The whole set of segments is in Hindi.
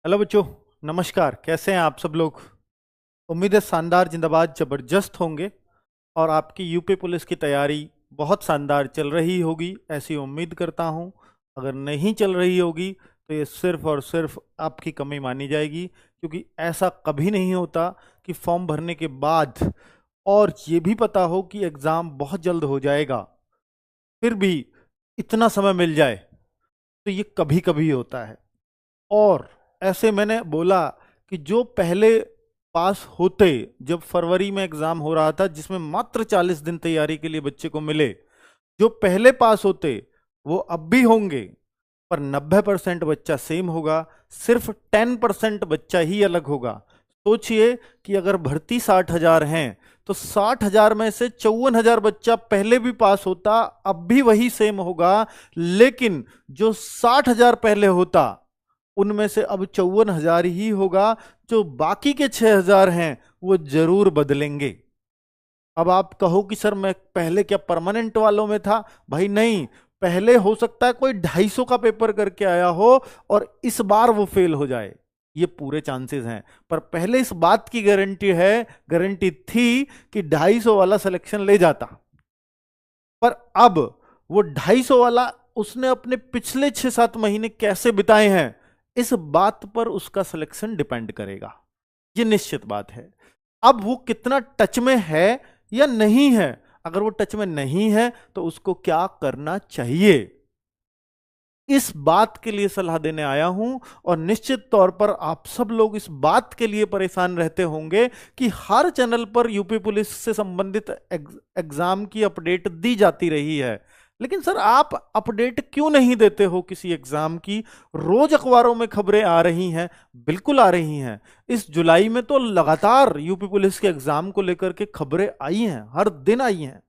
हेलो बच्चों। नमस्कार, कैसे हैं आप सब लोग। उम्मीद है शानदार जिंदाबाद जबरदस्त होंगे और आपकी यूपी पुलिस की तैयारी बहुत शानदार चल रही होगी, ऐसी उम्मीद करता हूं। अगर नहीं चल रही होगी तो ये सिर्फ और सिर्फ आपकी कमी मानी जाएगी, क्योंकि ऐसा कभी नहीं होता कि फॉर्म भरने के बाद और ये भी पता हो कि एग्ज़ाम बहुत जल्द हो जाएगा, फिर भी इतना समय मिल जाए, तो ये कभी कभी होता है। और ऐसे मैंने बोला कि जो पहले पास होते, जब फरवरी में एग्जाम हो रहा था जिसमें मात्र 40 दिन तैयारी के लिए बच्चे को मिले, जो पहले पास होते वो अब भी होंगे, पर 90% बच्चा सेम होगा, सिर्फ 10% बच्चा ही अलग होगा। सोचिए कि अगर भर्ती 60,000 हैं तो 60,000 में से 54,000 बच्चा पहले भी पास होता, अब भी वही सेम होगा। लेकिन जो 60,000 पहले होता उनमें से अब 54,000 ही होगा, जो बाकी के 6,000 हैं वो जरूर बदलेंगे। अब आप कहो कि सर मैं पहले क्या परमानेंट वालों में था। भाई नहीं, पहले हो सकता है कोई 250 का पेपर करके आया हो और इस बार वो फेल हो जाए, ये पूरे चांसेस हैं। पर पहले इस बात की गारंटी है, गारंटी थी कि 250 वाला सिलेक्शन ले जाता। पर अब वो 250 वाला उसने अपने पिछले 6-7 महीने कैसे बिताए हैं, इस बात पर उसका सिलेक्शन डिपेंड करेगा। ये निश्चित बात है। अब वो कितना टच में है या नहीं है, अगर वो टच में नहीं है तो उसको क्या करना चाहिए, इस बात के लिए सलाह देने आया हूं। और निश्चित तौर पर आप सब लोग इस बात के लिए परेशान रहते होंगे कि हर चैनल पर यूपी पुलिस से संबंधित एग्जाम की अपडेट दी जाती रही है, लेकिन सर आप अपडेट क्यों नहीं देते हो किसी एग्जाम की। रोज अखबारों में खबरें आ रही हैं, बिल्कुल आ रही हैं। इस जुलाई में तो लगातार यूपी पुलिस के एग्जाम को लेकर के खबरें आई हैं, हर दिन आई हैं।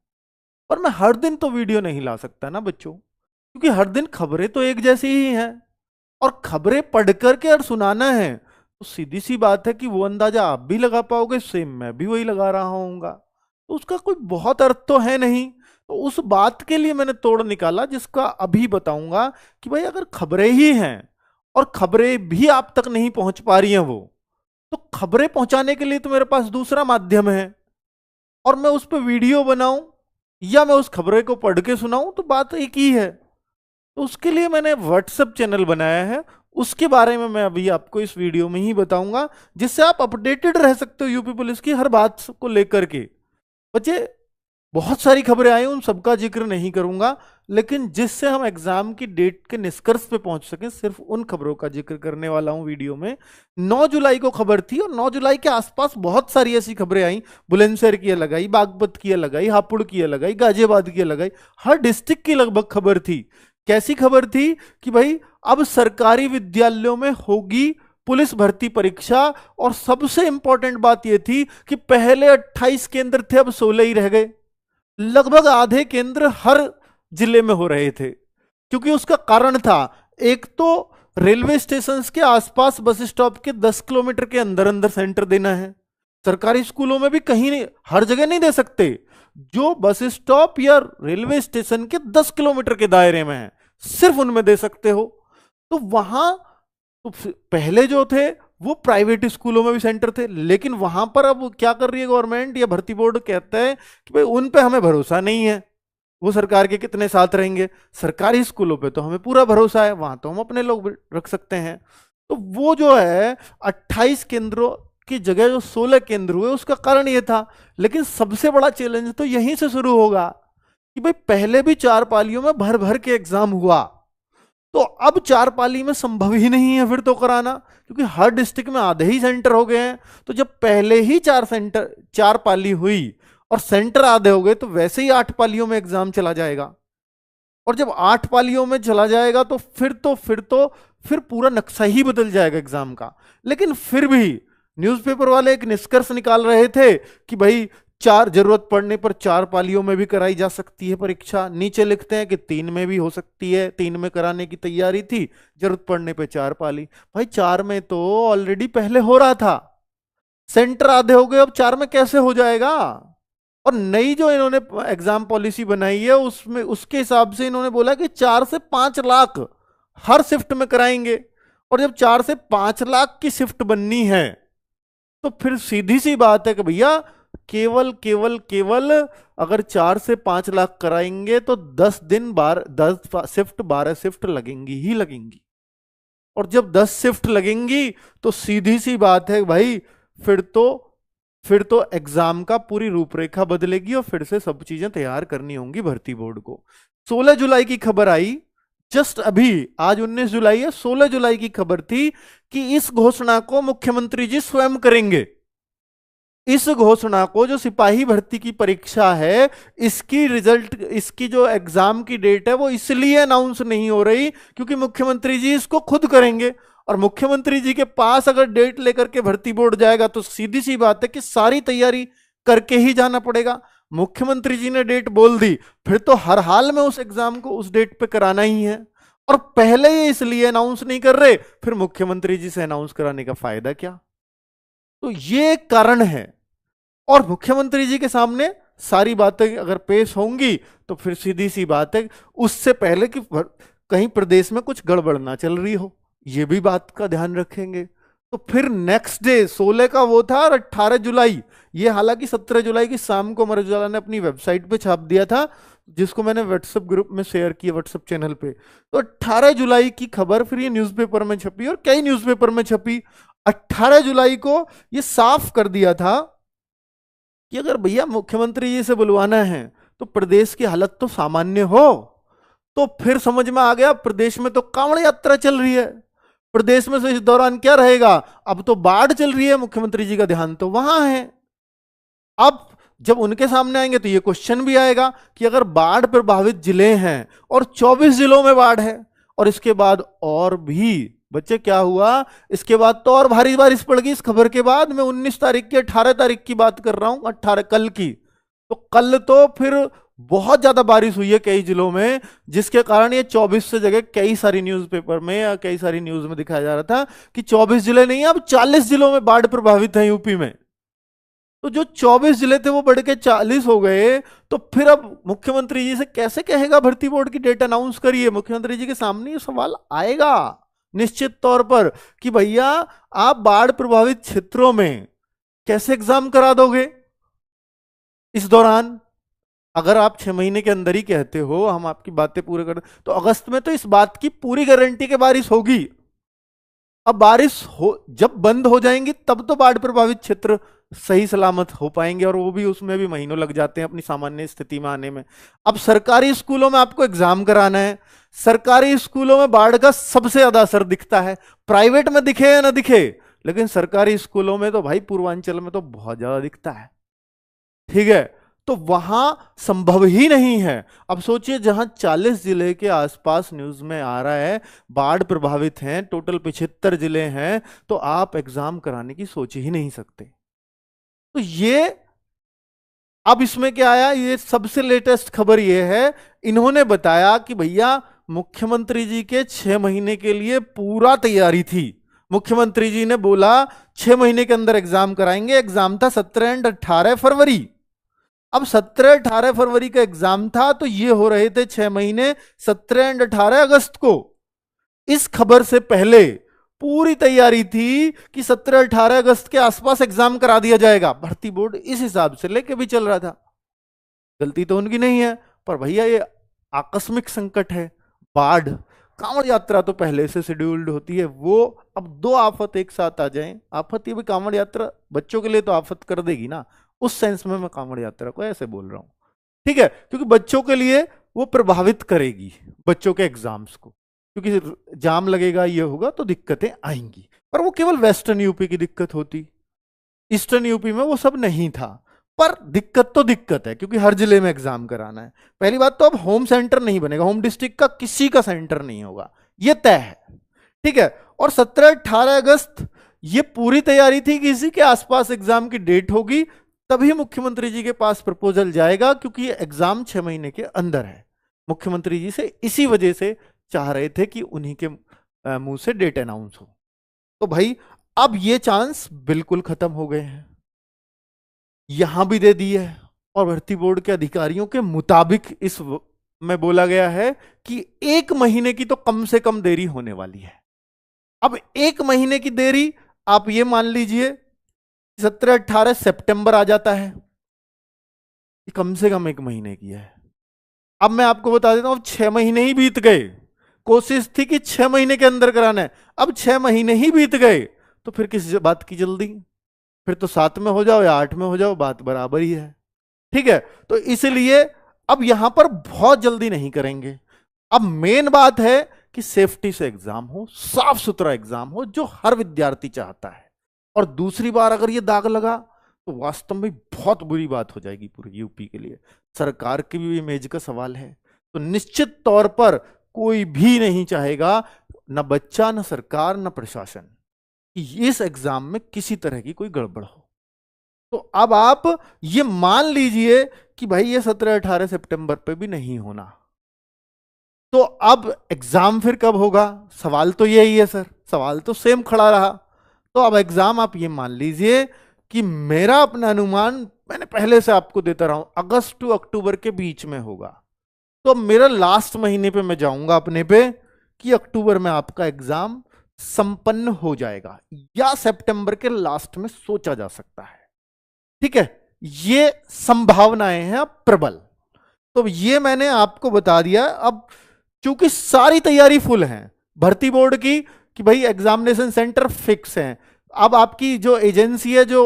पर मैं हर दिन तो वीडियो नहीं ला सकता ना बच्चों, क्योंकि हर दिन खबरें तो एक जैसी ही हैं। और खबरें पढ़ करके और सुनाना है तो सीधी सी बात है कि वो अंदाजा आप भी लगा पाओगे, सेम मैं भी वही लगा रहा हूँगा, तो उसका कोई बहुत अर्थ तो है नहीं। तो उस बात के लिए मैंने तोड़ निकाला, जिसका अभी बताऊंगा कि भाई अगर खबरें ही हैं और खबरें भी आप तक नहीं पहुंच पा रही हैं वो, तो खबरें पहुंचाने के लिए तो मेरे पास दूसरा माध्यम है। और मैं उस पर वीडियो बनाऊं या मैं उस खबरें को पढ़ के सुनाऊं, तो बात एक ही है। तो उसके लिए मैंने व्हाट्सएप चैनल बनाया है, उसके बारे में मैं अभी आपको इस वीडियो में ही बताऊंगा, जिससे आप अपडेटेड रह सकते हो यूपी पुलिस की हर बात को लेकर के। बच्चे, बहुत सारी खबरें आई, उन सबका जिक्र नहीं करूंगा, लेकिन जिससे हम एग्जाम की डेट के निष्कर्ष पे पहुंच सकें, सिर्फ उन खबरों का जिक्र करने वाला हूं वीडियो में। 9 जुलाई को खबर थी और 9 जुलाई के आसपास बहुत सारी ऐसी खबरें आई। बुलंदशहर की अलग आई, बागपत की अलग आई, हापुड़ की अलग आई, गाजियाबाद की अलग आई, हर डिस्ट्रिक्ट की लगभग खबर थी। कैसी खबर थी कि भाई अब सरकारी विद्यालयों में होगी पुलिस भर्ती परीक्षा। और सबसे इंपॉर्टेंट बात यह थी कि पहले 28 केंद्र थे, अब 16 ही रह गए। लगभग आधे केंद्र हर जिले में हो रहे थे, क्योंकि उसका कारण था, एक तो रेलवे स्टेशन के आसपास बस स्टॉप के 10 किलोमीटर के अंदर अंदर सेंटर देना है। सरकारी स्कूलों में भी कहीं नहीं, हर जगह नहीं दे सकते। जो बस स्टॉप या रेलवे स्टेशन के 10 किलोमीटर के दायरे में है, सिर्फ उनमें दे सकते हो। तो वहां तो पहले जो थे वो प्राइवेट स्कूलों में भी सेंटर थे, लेकिन वहां पर अब क्या कर रही है गवर्नमेंट या भर्ती बोर्ड, कहता है कि भाई उन पे हमें भरोसा नहीं है, वो सरकार के कितने साथ रहेंगे। सरकारी स्कूलों पे तो हमें पूरा भरोसा है, वहां तो हम अपने लोग रख सकते हैं। तो वो जो है 28 केंद्रों की जगह जो 16 केंद्र हुए, उसका कारण ये था। लेकिन सबसे बड़ा चैलेंज तो यहीं से शुरू होगा कि भाई पहले भी 4 पालियों में भर भर के एग्जाम हुआ, तो अब 4 पाली में संभव ही नहीं है फिर तो कराना, क्योंकि हर डिस्ट्रिक्ट में आधे ही सेंटर हो गए हैं। तो जब पहले ही 4 पाली हुई और सेंटर आधे हो गए, तो वैसे ही 8 पालियों में एग्जाम चला जाएगा। और जब 8 पालियों में चला जाएगा तो फिर पूरा नक्शा ही बदल जाएगा एग्जाम का। लेकिन फिर भी न्यूज़पेपर वाले एक निष्कर्ष निकाल रहे थे कि भाई जरूरत पड़ने पर 4 पालियों में भी कराई जा सकती है परीक्षा। नीचे लिखते हैं कि 3 में भी हो सकती है, 3 में कराने की तैयारी थी, जरूरत पड़ने पे 4 पाली। भाई 4 में तो ऑलरेडी पहले हो रहा था, सेंटर आधे हो गए, अब 4 में कैसे हो जाएगा। और नई जो इन्होंने एग्जाम पॉलिसी बनाई है, उसमें उसके हिसाब से इन्होंने बोला कि 4 से 5 लाख हर शिफ्ट में कराएंगे। और जब 4 से 5 लाख की शिफ्ट बननी है तो फिर सीधी सी बात है कि भैया केवल केवल केवल अगर 4 से 5 लाख कराएंगे तो 10 दिन 10 शिफ्ट 12 शिफ्ट लगेंगी ही लगेंगी। और जब 10 शिफ्ट लगेंगी तो सीधी सी बात है भाई, फिर तो एग्जाम का पूरी रूपरेखा बदलेगी और फिर से सब चीजें तैयार करनी होंगी भर्ती बोर्ड को। 16 जुलाई की खबर आई, जस्ट अभी, आज 19 जुलाई है, 16 जुलाई की खबर थी कि इस घोषणा को मुख्यमंत्री जी स्वयं करेंगे। इस घोषणा को, जो सिपाही भर्ती की परीक्षा है, इसकी रिजल्ट, इसकी जो एग्जाम की डेट है, वो इसलिए अनाउंस नहीं हो रही क्योंकि मुख्यमंत्री जी इसको खुद करेंगे। और मुख्यमंत्री जी के पास अगर डेट लेकर के भर्ती बोर्ड जाएगा तो सीधी सी बात है कि सारी तैयारी करके ही जाना पड़ेगा। मुख्यमंत्री जी ने डेट बोल दी, फिर तो हर हाल में उस एग्जाम को उस डेट पे कराना ही है। और पहले ही इसलिए अनाउंस नहीं कर रहे, फिर मुख्यमंत्री जी से अनाउंस कराने का फायदा क्या? तो ये कारण है। और मुख्यमंत्री जी के सामने सारी बातें अगर पेश होंगी तो फिर सीधी सी बात है, उससे पहले कि कहीं प्रदेश में कुछ गड़बड़ ना चल रही हो, ये भी बात का ध्यान रखेंगे। तो फिर नेक्स्ट डे 16 का वो था और 18 जुलाई, ये हालांकि 17 जुलाई की शाम को अमर उजाला ने अपनी वेबसाइट पे छाप दिया था, जिसको मैंने व्हाट्सएप ग्रुप में शेयर किया, व्हाट्सएप चैनल पे। तो 18 जुलाई की खबर फिर ये न्यूज़पेपर में छपी और कई न्यूज़पेपर में छपी। 18 जुलाई को ये साफ कर दिया था कि अगर भैया मुख्यमंत्री जी से बुलवाना है तो प्रदेश की हालत तो सामान्य हो। तो फिर समझ में आ गया, प्रदेश में तो कांवड़ यात्रा चल रही है, प्रदेश में से इस दौरान क्या रहेगा, अब तो बाढ़ चल रही है, मुख्यमंत्री जी का ध्यान तो वहां है। अब जब उनके सामने आएंगे तो ये क्वेश्चन भी आएगा कि अगर बाढ़ प्रभावित जिले हैं और 24 जिलों में बाढ़ है, और इसके बाद और भी बच्चे क्या हुआ, इसके बाद तो और भारी बारिश पड़ गई। इस खबर के बाद मैं 19 तारीख की 18 तारीख की बात कर रहा हूं, 18 कल की, तो कल तो फिर बहुत ज्यादा बारिश हुई है कई जिलों में, जिसके कारण ये 24 से जगह कई सारी न्यूज़पेपर में या कई सारी न्यूज में दिखाया जा रहा था कि 24 जिले नहीं, अब 40 जिलों में बाढ़ प्रभावित है यूपी में। तो जो 24 जिले थे वो बढ़ के 40 हो गए। तो फिर अब मुख्यमंत्री जी से कैसे कहेगा भर्ती बोर्ड की डेट अनाउंस करिए? मुख्यमंत्री जी के सामने ये सवाल आएगा निश्चित तौर पर कि भैया आप बाढ़ प्रभावित क्षेत्रों में कैसे एग्जाम करा दोगे इस दौरान? अगर आप 6 महीने के अंदर ही कहते हो हम आपकी बातें पूरे कर, तो अगस्त में तो इस बात की पूरी गारंटी के बारिश होगी। अब बारिश हो, जब बंद हो जाएंगी तब तो बाढ़ प्रभावित क्षेत्र सही सलामत हो पाएंगे, और वो भी, उसमें भी महीनों लग जाते हैं अपनी सामान्य स्थिति में आने में। अब सरकारी स्कूलों में आपको एग्जाम कराना है, सरकारी स्कूलों में बाढ़ का सबसे ज्यादा असर दिखता है, प्राइवेट में दिखे या ना दिखे, लेकिन सरकारी स्कूलों में तो भाई पूर्वांचल में तो बहुत ज्यादा दिखता है। ठीक है, तो वहां संभव ही नहीं है। अब सोचिए, जहां 40 जिले के आसपास न्यूज में आ रहा है बाढ़ प्रभावित हैं, टोटल 75 जिले हैं, तो आप एग्जाम कराने की सोच ही नहीं सकते। तो ये, अब इसमें क्या आया, ये सबसे लेटेस्ट खबर ये है, इन्होंने बताया कि भैया मुख्यमंत्री जी के 6 महीने के लिए पूरा तैयारी थी। मुख्यमंत्री जी ने बोला 6 महीने के अंदर एग्जाम कराएंगे। एग्जाम था 17 और 18 फरवरी। अब 17-18 फरवरी का एग्जाम था, तो ये हो रहे थे 6 महीने 17 और 18 अगस्त को। इस खबर से पहले पूरी तैयारी थी कि 17-18 अगस्त के आसपास एग्जाम करा दिया जाएगा। भर्ती बोर्ड इस हिसाब से लेके भी चल रहा था। गलती तो उनकी नहीं है, पर भैया ये आकस्मिक संकट है, बाढ़। कांवड़ यात्रा तो पहले से शेड्यूल्ड होती है, वो अब दो आफत एक साथ आ जाएं, आफत ये भी, कांवड़ यात्रा बच्चों के लिए तो आफत कर देगी ना, उस सेंस में मैं कांवड़ यात्रा को ऐसे बोल रहा हूं। ठीक है, क्योंकि बच्चों के लिए वो प्रभावित करेगी बच्चों के एग्जाम्स को, क्योंकि जाम लगेगा, ये होगा, तो दिक्कतें आएंगी। पर वो केवल वेस्टर्न यूपी की दिक्कत होती, ईस्टर्न यूपी में वो सब नहीं था। पर दिक्कत तो दिक्कत है, क्योंकि हर जिले में एग्जाम कराना है। पहली बात तो अब होम सेंटर नहीं बनेगा, होम डिस्ट्रिक्ट का किसी का सेंटर नहीं होगा, ये तय है। ठीक है, और 17-18 अगस्त ये पूरी तैयारी थी कि इसी के आसपास एग्जाम की डेट होगी, तभी मुख्यमंत्री जी के पास प्रपोजल जाएगा, क्योंकि ये एग्जाम 6 महीने के अंदर है। मुख्यमंत्री जी से इसी वजह से चाह रहे थे कि उन्हीं के मुंह से डेट अनाउंस हो। तो भाई अब ये चांस बिल्कुल खत्म हो गए हैं, यहां भी दे दी है। और भर्ती बोर्ड के अधिकारियों के मुताबिक इस में बोला गया है कि 1 महीने की तो कम से कम देरी होने वाली है। अब 1 महीने की देरी, आप ये मान लीजिए 17-18 सितंबर आ जाता है, कम से कम 1 महीने की है। अब मैं आपको बता देता हूं, अब 6 महीने ही बीत गए, कोशिश थी कि 6 महीने के अंदर कराना है, अब 6 महीने ही बीत गए, तो फिर किस बात की जल्दी? फिर तो 7 में हो जाओ या 8 में हो जाओ, बात बराबर ही है। ठीक है, तो इसलिए अब यहां पर बहुत जल्दी नहीं करेंगे। अब मेन बात है कि सेफ्टी से एग्जाम हो, साफ सुथरा एग्जाम हो, जो हर विद्यार्थी चाहता है। और दूसरी बार अगर ये दाग लगा तो वास्तव में बहुत बुरी बात हो जाएगी पूरे यूपी के लिए, सरकार की भी इमेज का सवाल है। तो निश्चित तौर पर कोई भी नहीं चाहेगा, न बच्चा, न सरकार, न प्रशासन, कि इस एग्जाम में किसी तरह की कोई गड़बड़ हो। तो अब आप ये मान लीजिए कि भाई ये 17-18 सितंबर पे भी नहीं होना, तो अब एग्जाम फिर कब होगा? सवाल तो यही है सर, सवाल तो सेम खड़ा रहा। तो अब एग्जाम आप ये मान लीजिए कि मेरा अपना अनुमान मैंने पहले से आपको देता रहा हूं, अगस्त टू अक्टूबर के बीच में होगा। तो मेरा लास्ट महीने पे मैं जाऊंगा अपने पे कि अक्टूबर में आपका एग्जाम संपन्न हो जाएगा, या सितंबर के लास्ट में सोचा जा सकता है। ठीक है, ये संभावनाएं हैं अब प्रबल। तो ये मैंने आपको बता दिया। अब चूंकि सारी तैयारी फुल है भर्ती बोर्ड की, कि भाई एग्जामिनेशन सेंटर फिक्स है, अब आपकी जो एजेंसी है जो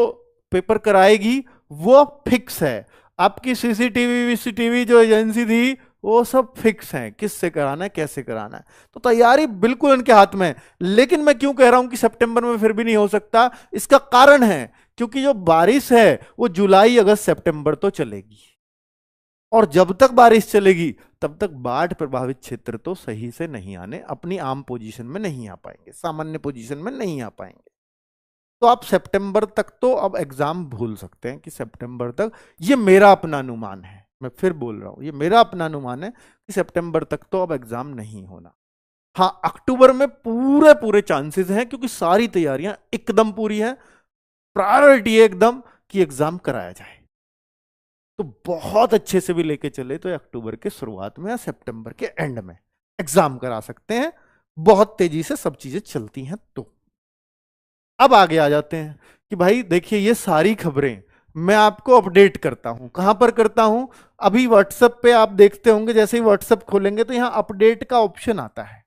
पेपर कराएगी वो फिक्स है, आपकी सीसीटीवी वीसीटीवी जो एजेंसी थी वो सब फिक्स है, किससे कराना है कैसे कराना है, तो तैयारी बिल्कुल उनके हाथ में है। लेकिन मैं क्यों कह रहा हूं कि सितंबर में फिर भी नहीं हो सकता, इसका कारण है क्योंकि जो बारिश है वो जुलाई अगस्त सितंबर तो चलेगी, और जब तक बारिश चलेगी तब तक बाढ़ प्रभावित क्षेत्र तो सही से नहीं आने, अपनी आम पोजीशन में नहीं आ पाएंगे, सामान्य पोजीशन में नहीं आ पाएंगे। तो आप सितंबर तक तो अब एग्जाम भूल सकते हैं कि सितंबर तक, ये मेरा अपना अनुमान है, मैं फिर बोल रहा हूं ये मेरा अपना अनुमान है कि सितंबर तक तो अब एग्जाम नहीं होना। हाँ, अक्टूबर में पूरे पूरे चांसेस हैं क्योंकि सारी तैयारियां एकदम पूरी है, प्रायोरिटी एकदम कि एग्जाम कराया जाए। तो बहुत अच्छे से भी लेके चले तो अक्टूबर के शुरुआत में या सितंबर के एंड में एग्जाम करा सकते हैं, बहुत तेजी से सब चीजें चलती हैं। तो अब आगे आ जाते हैं कि भाई देखिए ये सारी खबरें मैं आपको अपडेट करता हूं, कहां पर करता हूं? अभी व्हाट्सएप पे आप देखते होंगे, जैसे ही व्हाट्सएप खोलेंगे तो यहां अपडेट का ऑप्शन आता है,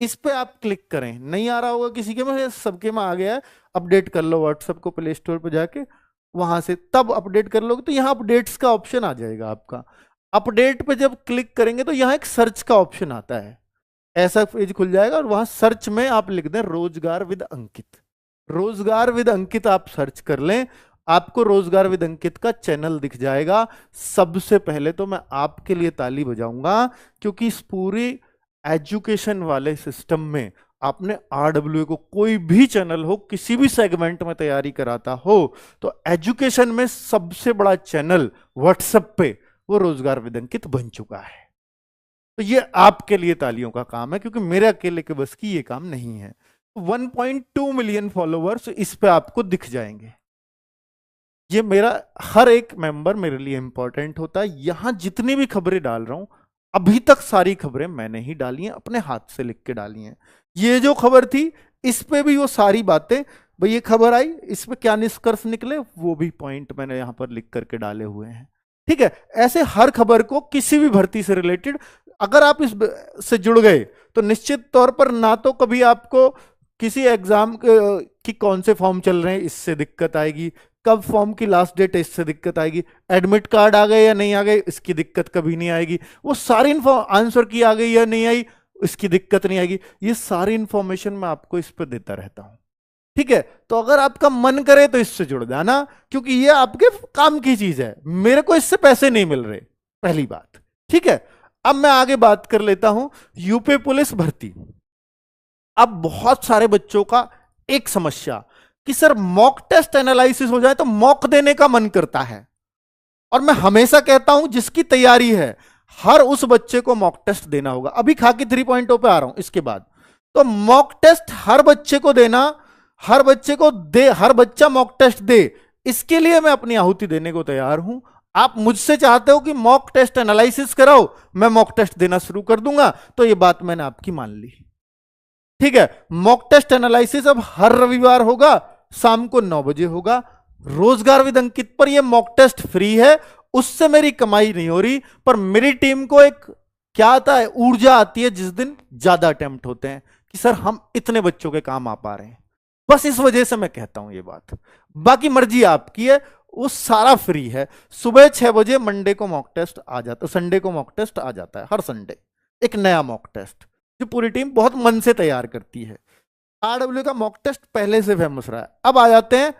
इस पे आप क्लिक करें। नहीं आ रहा होगा किसी के में, सबके में आ गया है, अपडेट कर लो व्हाट्सएप को प्ले स्टोर पर जाके, वहां से तब अपडेट कर लोगे तो यहाँ अपडेट्स का ऑप्शन आ जाएगा आपका। अपडेट पे जब क्लिक करेंगे तो यहाँ एक सर्च का ऑप्शन आता है, ऐसा पेज खुल जाएगा और वहां सर्च में आप लिख दें रोजगार विद अंकित। रोजगार विद अंकित आप सर्च कर लें, आपको रोजगार विद अंकित का चैनल दिख जाएगा। सबसे पहले तो मैं आपके लिए ताली बजाऊंगा क्योंकि इस पूरी एजुकेशन वाले सिस्टम में आपने आरडब्ल्यूए को, कोई भी चैनल हो किसी भी सेगमेंट में तैयारी कराता हो, तो एजुकेशन में सबसे बड़ा चैनल व्हाट्सएप पे वो रोजगार विद अंकित बन चुका है। तो ये आपके लिए तालियों का काम है क्योंकि मेरे अकेले के बस की ये काम नहीं है। 1.2 मिलियन फॉलोवर्स इस पे आपको दिख जाएंगे। ये मेरा हर एक मेंबर मेरे लिए इंपॉर्टेंट होता है। यहां जितनी भी खबरें डाल रहा हूं अभी तक सारी खबरें मैंने ही डाली हैं, अपने हाथ से लिख के डाली हैं। ये जो खबर थी इस पे भी वो सारी बातें, भाई ये खबर आई इस पे क्या निष्कर्ष निकले वो भी पॉइंट मैंने यहां पर लिख करके डाले हुए हैं। ठीक है, ऐसे हर खबर को किसी भी भर्ती से रिलेटेड अगर आप इस से जुड़ गए तो निश्चित तौर पर ना तो कभी आपको किसी एग्जाम की कौन से फॉर्म चल रहे हैं इससे दिक्कत आएगी, कब फॉर्म की लास्ट डेट है इससे दिक्कत आएगी, एडमिट कार्ड आ गए या नहीं आ गए इसकी दिक्कत कभी नहीं आएगी, वो सारी आंसर की आ गई या नहीं आई इसकी दिक्कत नहीं आएगी। ये सारी इंफॉर्मेशन मैं आपको इस पर देता रहता हूं। ठीक है, तो अगर आपका मन करे तो इससे जुड़ जाना क्योंकि ये आपके काम की चीज है, मेरे को इससे पैसे नहीं मिल रहे, पहली बात। ठीक है, अब मैं आगे बात कर लेता हूं यूपी पुलिस भर्ती। अब बहुत सारे बच्चों का एक समस्या कि सर मॉक टेस्ट एनालिसिस हो जाए तो मॉक देने का मन करता है, और मैं हमेशा कहता हूं जिसकी तैयारी है हर उस बच्चे को मॉक टेस्ट देना होगा। अभी खाकी 3.0 पे आ रहा हूं इसके बाद, तो मॉक टेस्ट हर बच्चे को देना, हर बच्चे को दे, हर बच्चा मॉक टेस्ट दे, इसके लिए मैं अपनी आहुति देने को तैयार हूं। आप मुझसे चाहते हो कि मॉक टेस्ट एनालिसिस कराओ, मैं मॉक टेस्ट देना शुरू कर दूंगा, तो ये बात मैंने आपकी मान ली। ठीक है। मॉक टेस्ट एनालिसिस अब हर रविवार होगा, शाम को 9 बजे होगा। रोजगार विद अंकित पर यह मॉक टेस्ट फ्री है, उससे मेरी कमाई नहीं हो रही, पर मेरी टीम को एक क्या आता है, ऊर्जा आती है जिस दिन ज्यादा अटेम्प्ट होते हैं कि सर हम इतने बच्चों के काम आ पा रहे हैं। बस इस वजह से मैं कहता हूं ये बात, बाकी मर्जी आपकी है, वो सारा फ्री है। सुबह 6 बजे मंडे को मॉक टेस्ट आ जाता है, संडे को मॉक टेस्ट आ जाता है, हर संडे एक नया मॉक टेस्ट जो पूरी टीम बहुत मन से तैयार करती है। आरडब्ल्यू का मॉक टेस्ट पहले से फेमस रहा है। अब आ जाते हैं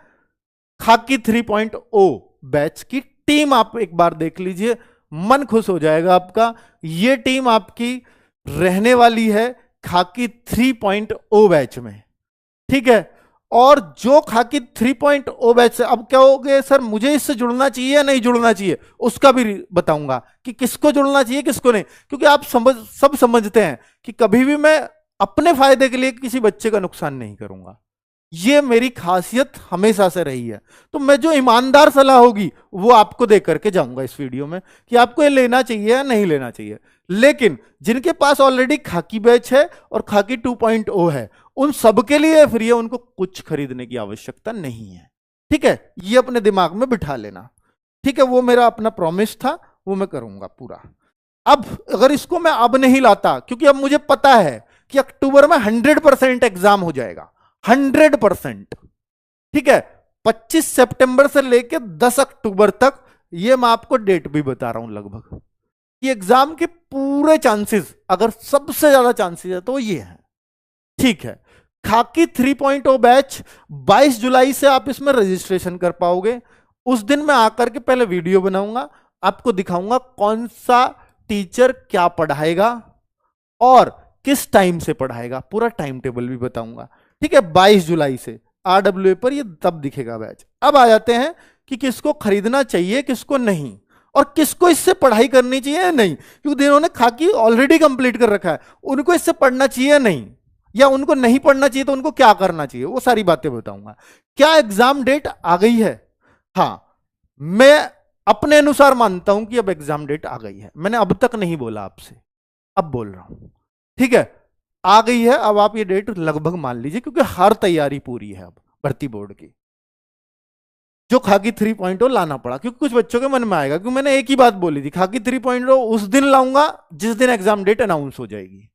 खाकी 3.0 बैच की टीम। आप एक बार देख लीजिए, मन खुश हो जाएगा आपका। ये टीम आपकी रहने वाली है खाकी 3.0 बैच में, ठीक है। और जो खाकी 3.0 बैच से अब क्या हो गए, सर मुझे इससे जुड़ना चाहिए या नहीं जुड़ना चाहिए, उसका भी बताऊंगा कि किसको जुड़ना चाहिए किसको नहीं। क्योंकि आप सब समझते हैं कि कभी भी मैं अपने फायदे के लिए किसी बच्चे का नुकसान नहीं करूंगा, ये मेरी खासियत हमेशा से रही है। तो मैं जो ईमानदार सलाह होगी वो आपको दे करके जाऊंगा इस वीडियो में कि आपको ये लेना चाहिए या नहीं लेना चाहिए। लेकिन जिनके पास ऑलरेडी खाकी बैच है और खाकी 2.0 है, उन सबके लिए फ्री है, उनको कुछ खरीदने की आवश्यकता नहीं है, ठीक है। ये अपने दिमाग में बिठा लेना, ठीक है। वो मेरा अपना प्रॉमिस था, वो मैं करूंगा पूरा। अब अगर इसको मैं अब नहीं लाता, क्योंकि अब मुझे पता है कि अक्टूबर में 100% एग्जाम हो जाएगा, 100%, ठीक है। 25 सितंबर से लेकर 10 अक्टूबर तक, ये मैं आपको डेट भी बता रहा हूं लगभग, कि एग्जाम के पूरे चांसेस, अगर सबसे ज्यादा चांसेस है तो ये है, ठीक है। खाकी 3.0 बैच 22 जुलाई से आप इसमें रजिस्ट्रेशन कर पाओगे। उस दिन मैं आकर के पहले वीडियो बनाऊंगा, आपको दिखाऊंगा कौन सा टीचर क्या पढ़ाएगा और किस टाइम से पढ़ाएगा, पूरा टाइम टेबल भी बताऊंगा, ठीक है। 22 जुलाई से आरडब्ल्यूए पर ये तब दिखेगा बैच। अब आ जाते हैं कि किसको खरीदना चाहिए किसको नहीं, और किसको इससे पढ़ाई करनी चाहिए या नहीं। क्योंकि जिन्होंने खाकी ऑलरेडी कंप्लीट कर रखा है उनको इससे पढ़ना चाहिए या नहीं, या उनको नहीं पढ़ना चाहिए तो उनको क्या करना चाहिए, वो सारी बातें बताऊंगा। क्या एग्जाम डेट आ गई है? हाँ, मैं अपने अनुसार मानता हूं कि अब एग्जाम डेट आ गई है। मैंने अब तक नहीं बोला आपसे, अब बोल रहा हूं, ठीक है। आ गई है, अब आप ये डेट लगभग मान लीजिए, क्योंकि हर तैयारी पूरी है अब भर्ती बोर्ड की। जो खाकी 3.0 लाना पड़ा, क्योंकि कुछ बच्चों के मन में आएगा, क्योंकि मैंने एक ही बात बोली थी, खाकी 3.0 उस दिन लाऊंगा जिस दिन एग्जाम डेट अनाउंस हो जाएगी।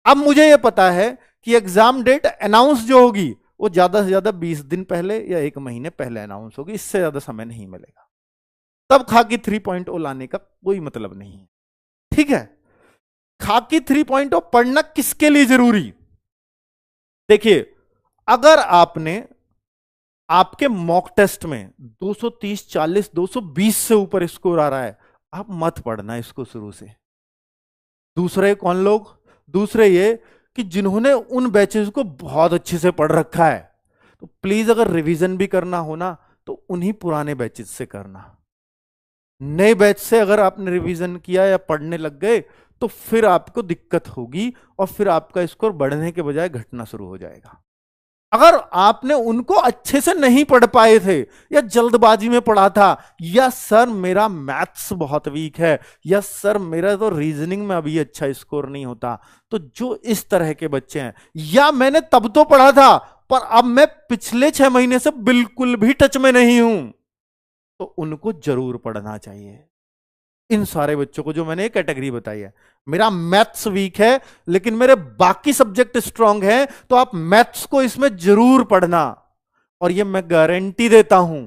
अब मुझे यह पता है कि एग्जाम डेट अनाउंस जो होगी वो ज्यादा से ज्यादा 20 दिन पहले या 1 महीने पहले अनाउंस होगी, इससे ज्यादा समय नहीं मिलेगा। तब खाकी 3.0 लाने का कोई मतलब नहीं है, ठीक है। खाकी 3.0 पढ़ना किसके लिए जरूरी? देखिए, अगर आपने आपके मॉक टेस्ट में 230, 40, 220 से ऊपर स्कोर आ रहा है, आप मत पढ़ना इसको शुरू से। दूसरे कौन लोग? दूसरे ये कि जिन्होंने उन बैचेस को बहुत अच्छे से पढ़ रखा है, तो प्लीज अगर रिवीजन भी करना हो ना तो उन्हीं पुराने बैचेस से करना। नए बैच से अगर आपने रिवीजन किया या पढ़ने लग गए तो फिर आपको दिक्कत होगी और फिर आपका स्कोर बढ़ने के बजाय घटना शुरू हो जाएगा। अगर आपने उनको अच्छे से नहीं पढ़ पाए थे, या जल्दबाजी में पढ़ा था, या सर मेरा मैथ्स बहुत वीक है, या सर मेरा तो रीजनिंग में अभी अच्छा स्कोर नहीं होता, तो जो इस तरह के बच्चे हैं, या मैंने तब तो पढ़ा था पर अब मैं पिछले 6 महीने से बिल्कुल भी टच में नहीं हूं, तो उनको जरूर पढ़ना चाहिए। इन सारे बच्चों को जो मैंने एक कैटेगरी बताई है, मेरा मैथ्स वीक है लेकिन मेरे बाकी सब्जेक्ट स्ट्रांग हैं, तो आप मैथ्स को इसमें जरूर पढ़ना। और ये मैं गारंटी देता हूं,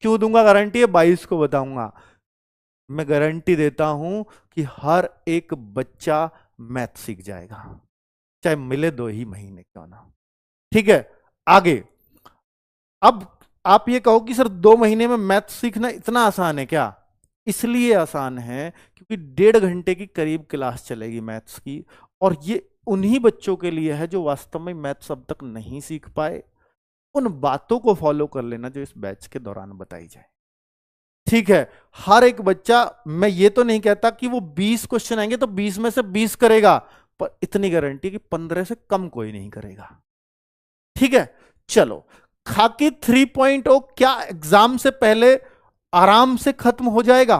क्यों दूंगा गारंटी? है 22 को बताऊंगा। मैं गारंटी देता हूं कि हर एक बच्चा मैथ सीख जाएगा, चाहे मिले 2 ही महीने क्यों ना, ठीक है। आगे, अब आप ये कहो कि सर 2 महीने में मैथ सीखना इतना आसान है क्या? इसलिए आसान है क्योंकि 1.5 घंटे की करीब क्लास चलेगी मैथ्स की, और ये उन्हीं बच्चों के लिए है जो वास्तव में मैथ्स अब तक नहीं सीख पाए। उन बातों को फॉलो कर लेना जो इस बैच के दौरान बताई जाए, ठीक है। हर एक बच्चा, मैं ये तो नहीं कहता कि वो 20 क्वेश्चन आएंगे तो 20 में से 20 करेगा, पर इतनी गारंटी कि 15 से कम कोई नहीं करेगा, ठीक है। चलो, खाकी 3.0 क्या एग्जाम से पहले आराम से खत्म हो जाएगा?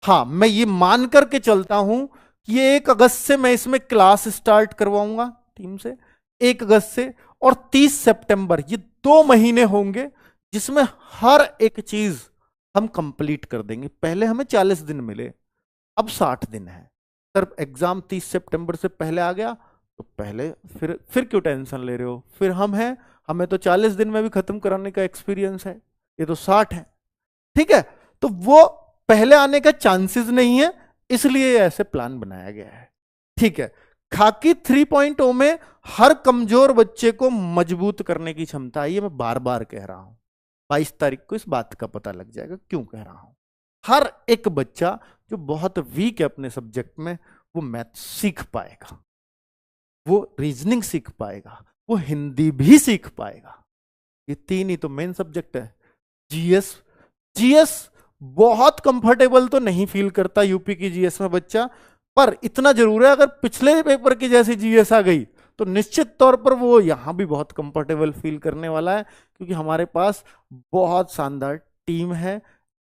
हां, मैं ये मान करके चलता हूं कि ये 1 अगस्त से मैं इसमें क्लास स्टार्ट करवाऊंगा टीम से। 1 अगस्त से और 30 सितंबर, ये 2 महीने होंगे जिसमें हर एक चीज हम कंप्लीट कर देंगे। पहले हमें 40 दिन मिले, अब 60 दिन है। सर एग्जाम 30 सितंबर से पहले आ गया तो पहले फिर क्यों टेंशन ले रहे हो, फिर हम हैं, हमें तो 40 दिन में भी खत्म कराने का एक्सपीरियंस है, ये तो 60 है। ठीक है, तो वो पहले आने का चांसेस नहीं है, इसलिए ऐसे प्लान बनाया गया है। ठीक है, खाकी 3.0 में हर कमजोर बच्चे को मजबूत करने की क्षमता है, ये मैं बार बार कह रहा हूं। 22 तारीख को इस बात का पता लग जाएगा क्यों कह रहा हूं। हर एक बच्चा जो बहुत वीक है अपने सब्जेक्ट में, वो मैथ सीख पाएगा, वो रीजनिंग सीख पाएगा, वो हिंदी भी सीख पाएगा। ये 3 ही तो मेन सब्जेक्ट है। जीएस, जीएस बहुत कंफर्टेबल तो नहीं फील करता यूपी की जीएस में बच्चा, पर इतना जरूर है अगर पिछले पेपर की जैसी जीएस आ गई तो निश्चित तौर पर वो यहां भी बहुत कंफर्टेबल फील करने वाला है, क्योंकि हमारे पास बहुत शानदार टीम है।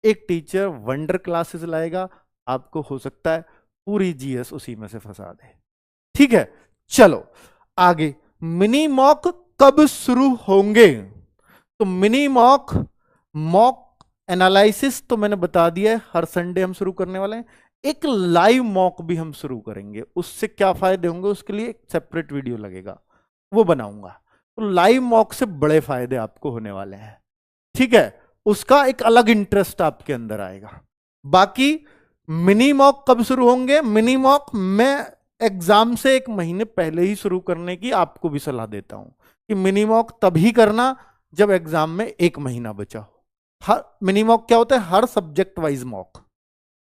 एक टीचर वंडर क्लासेस लाएगा, आपको हो सकता है पूरी जीएस उसी में से फंसा दे। ठीक है, चलो आगे। मिनी मॉक कब शुरू होंगे? तो मिनी मॉक, मॉक एनालिसिस तो मैंने बता दिया है, हर संडे हम शुरू करने वाले हैं। एक लाइव मॉक भी हम शुरू करेंगे, उससे क्या फायदे होंगे उसके लिए एक सेपरेट वीडियो लगेगा, वो बनाऊंगा। तो लाइव मॉक से बड़े फायदे आपको होने वाले हैं। ठीक है, उसका एक अलग इंटरेस्ट आपके अंदर आएगा। बाकी मिनी मॉक कब शुरू होंगे? मिनी मॉक मैं एग्जाम से 1 महीने पहले ही शुरू करने की आपको भी सलाह देता हूं कि मिनी मॉक तभी करना जब एग्जाम में 1 महीना बचा हो। हर मिनी मॉक क्या होता है? हर सब्जेक्ट वाइज मॉक।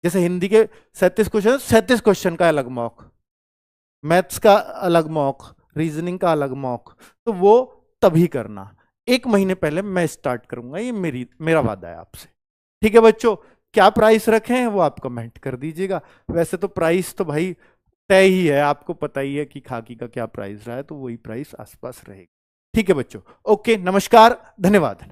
जैसे हिंदी के 37 क्वेश्चन, 37 क्वेश्चन का अलग मॉक, मैथ्स का अलग मॉक, रीजनिंग का अलग मॉक, तो वो तभी करना 1 महीने पहले मैं स्टार्ट करूंगा, ये मेरा वादा है आपसे। ठीक है बच्चों, क्या प्राइस रखें वो आप कमेंट कर दीजिएगा। वैसे तो प्राइस तो भाई तय ही है, आपको पता ही है कि खाकी का क्या प्राइस रहा है, तो वही प्राइस आसपास रहेगा। ठीक है बच्चों, ओके, नमस्कार, धन्यवाद।